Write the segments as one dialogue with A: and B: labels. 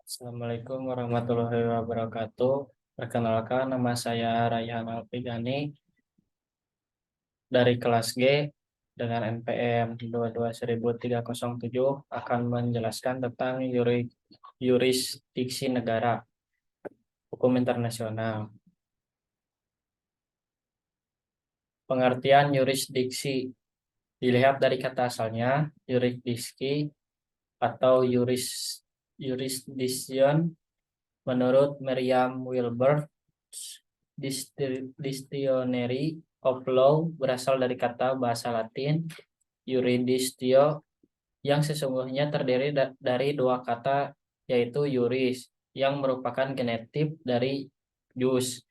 A: Assalamualaikum warahmatullahi wabarakatuh. Perkenalkan, nama saya Rayhan Alfigani dari kelas G dengan NPM 22307 akan menjelaskan tentang yurisdiksi negara, hukum internasional. Pengertian yurisdiksi dilihat dari kata asalnya, yurisdiksi atau jurisdiction. Menurut Merriam-Webster, Dictionary of Law berasal dari kata bahasa Latin juridictio yang sesungguhnya terdiri dari dua kata, yaitu juris yang merupakan genetif dari jus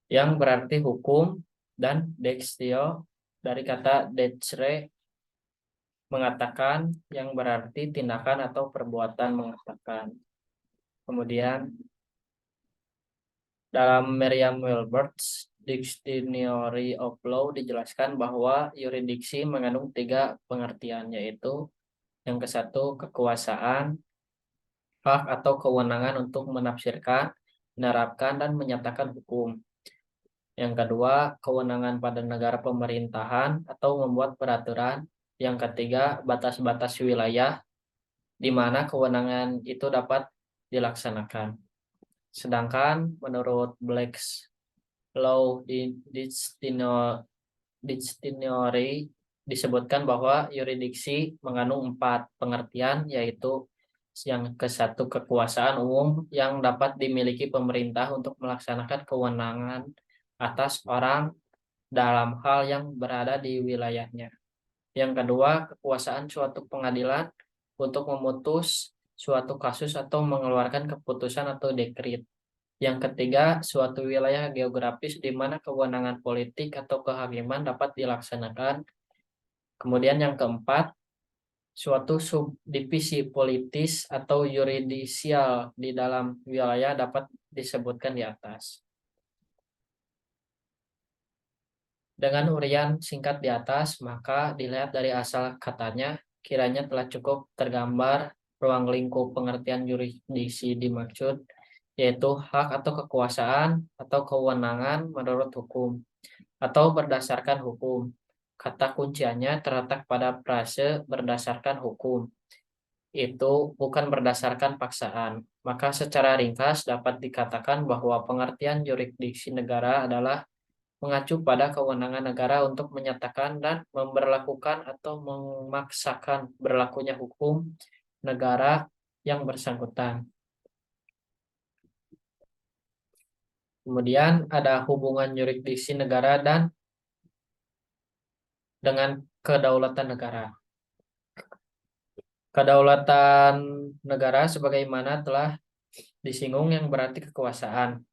A: yang berarti hukum, dan dextio dari kata dexere mengatakan yang berarti tindakan atau perbuatan mengatakan. Kemudian dalam Merriam-Webster's Dictionary of Law dijelaskan bahwa yurisdiksi mengandung tiga pengertian, yaitu yang ke satu kekuasaan, hak atau kewenangan untuk menafsirkan, menerapkan, dan menyatakan hukum. Yang kedua, kewenangan pada negara pemerintahan atau membuat peraturan. Yang ketiga, batas-batas wilayah di mana kewenangan itu dapat dilaksanakan. Sedangkan menurut Black's Law di Dictionary disebutkan bahwa yurisdiksi mengandung 4 pengertian, yaitu yang ke satu kekuasaan umum yang dapat dimiliki pemerintah untuk melaksanakan kewenangan atas orang dalam hal yang berada di wilayahnya. Yang kedua, kekuasaan suatu pengadilan untuk memutus suatu kasus atau mengeluarkan keputusan atau dekret. Yang ketiga, suatu wilayah geografis di mana kewenangan politik atau kehakiman dapat dilaksanakan. Kemudian yang keempat, suatu subdivisi politis atau yuridisial di dalam wilayah dapat disebutkan di atas. Dengan urian singkat di atas, maka dilihat dari asal katanya, kiranya telah cukup tergambar ruang lingkup pengertian yurisdiksi dimaksud, yaitu hak atau kekuasaan atau kewenangan menurut hukum atau berdasarkan hukum. Kata kunciannya terletak pada frase berdasarkan hukum. Itu bukan berdasarkan paksaan. Maka secara ringkas dapat dikatakan bahwa pengertian yurisdiksi negara adalah mengacu pada kewenangan negara untuk menyatakan dan memberlakukan atau memaksakan berlakunya hukum negara yang bersangkutan. Kemudian ada hubungan yurisdiksi negara dengan kedaulatan negara. Kedaulatan negara sebagaimana telah disinggung yang berarti kekuasaan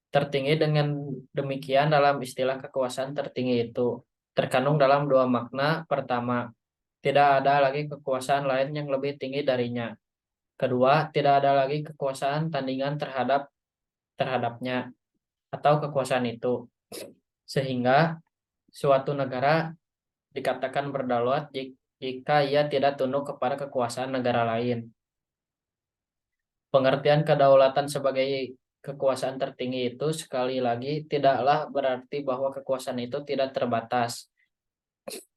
A: tertinggi. Dengan demikian dalam istilah kekuasaan tertinggi itu terkandung dalam dua makna. Pertama, tidak ada lagi kekuasaan lain yang lebih tinggi darinya. Kedua, tidak ada lagi kekuasaan tandingan terhadapnya atau kekuasaan itu. Sehingga suatu negara dikatakan berdaulat jika ia tidak tunduk kepada kekuasaan negara lain. Pengertian kedaulatan sebagai kekuasaan tertinggi itu sekali lagi tidaklah berarti bahwa kekuasaan itu tidak terbatas.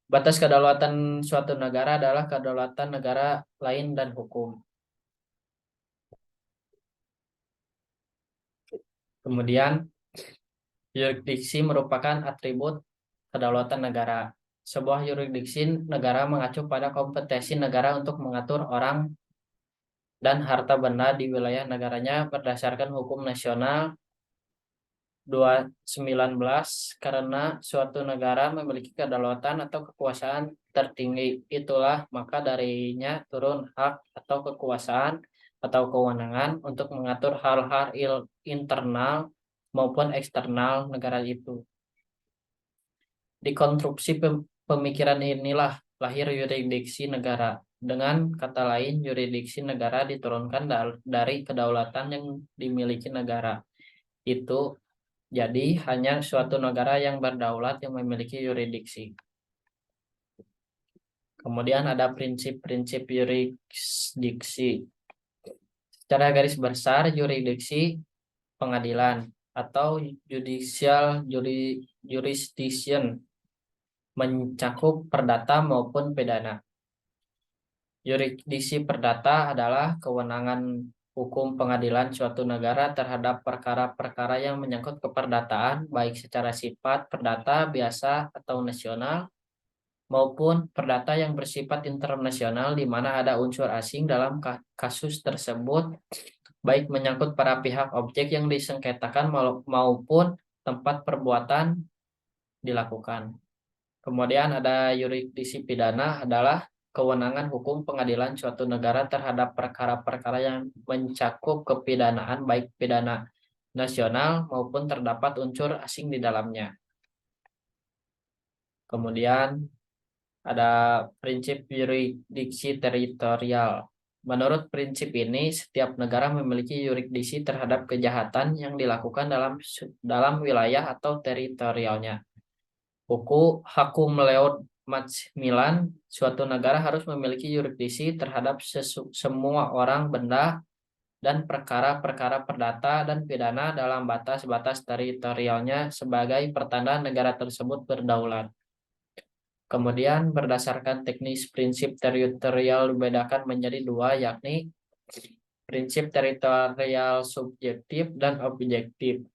A: Batas kedaulatan suatu negara adalah kedaulatan negara lain dan hukum. Kemudian, yurisdiksi merupakan atribut kedaulatan negara. Sebuah yurisdiksi negara mengacu pada kompetensi negara untuk mengatur orang dan harta benda di wilayah negaranya berdasarkan hukum nasional 219. Karena suatu negara memiliki kedaulatan atau kekuasaan tertinggi, itulah maka darinya turun hak atau kekuasaan atau kewenangan untuk mengatur hal-hal internal maupun eksternal negara itu. Di konstruksi pemikiran inilah lahir yurisdiksi negara. Dengan kata lain, yurisdiksi negara diturunkan dari kedaulatan yang dimiliki negara. Itu jadi hanya suatu negara yang berdaulat yang memiliki yurisdiksi. Kemudian ada prinsip-prinsip yurisdiksi. Secara garis besar, yurisdiksi pengadilan atau judicial jurisdiction mencakup perdata maupun pidana. Yurisdiksi perdata adalah kewenangan hukum pengadilan suatu negara terhadap perkara-perkara yang menyangkut keperdataan, baik secara sifat perdata biasa atau nasional, maupun perdata yang bersifat internasional di mana ada unsur asing dalam kasus tersebut, baik menyangkut para pihak objek yang disengketakan maupun tempat perbuatan dilakukan. Kemudian ada yurisdiksi pidana adalah kewenangan hukum pengadilan suatu negara terhadap perkara-perkara yang mencakup kepidanaan baik pidana nasional maupun terdapat unsur asing di dalamnya. Kemudian ada prinsip yurisdiksi teritorial. Menurut prinsip ini, setiap negara memiliki yurisdiksi terhadap kejahatan yang dilakukan dalam wilayah atau teritorialnya. Hakum Leod Macmillan, suatu negara harus memiliki yurisdiksi terhadap semua orang, benda, dan perkara-perkara perdata dan pidana dalam batas-batas teritorialnya sebagai pertanda negara tersebut berdaulat. Kemudian berdasarkan teknis prinsip teritorial dibedakan menjadi dua, yakni prinsip teritorial subjektif dan objektif.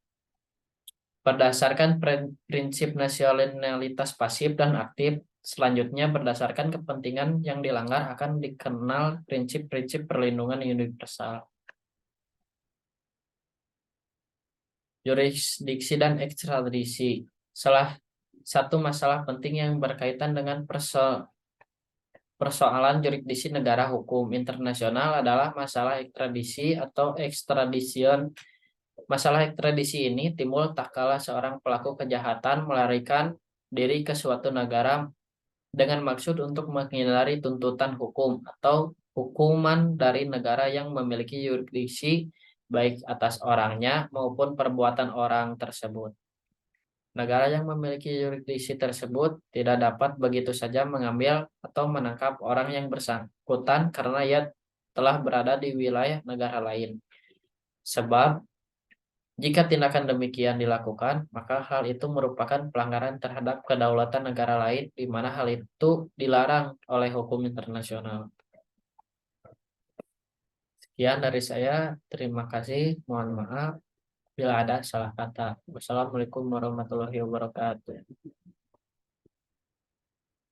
A: Berdasarkan prinsip nasionalitas pasif dan aktif, selanjutnya berdasarkan kepentingan yang dilanggar akan dikenal prinsip-prinsip perlindungan universal. Yurisdiksi dan ekstradisi. Salah satu masalah penting yang berkaitan dengan persoalan yurisdiksi negara hukum internasional adalah masalah ekstradisi atau extradition. Masalah ekstradisi ini timbul tak kala seorang pelaku kejahatan melarikan diri ke suatu negara dengan maksud untuk menghindari tuntutan hukum atau hukuman dari negara yang memiliki yurisdiksi baik atas orangnya maupun perbuatan orang tersebut. Negara yang memiliki yurisdiksi tersebut tidak dapat begitu saja mengambil atau menangkap orang yang bersangkutan karena ia telah berada di wilayah negara lain. Sebab jika tindakan demikian dilakukan, maka hal itu merupakan pelanggaran terhadap kedaulatan negara lain, di mana hal itu dilarang oleh hukum internasional. Sekian dari saya, terima kasih, mohon maaf bila ada salah kata. Wassalamualaikum warahmatullahi wabarakatuh.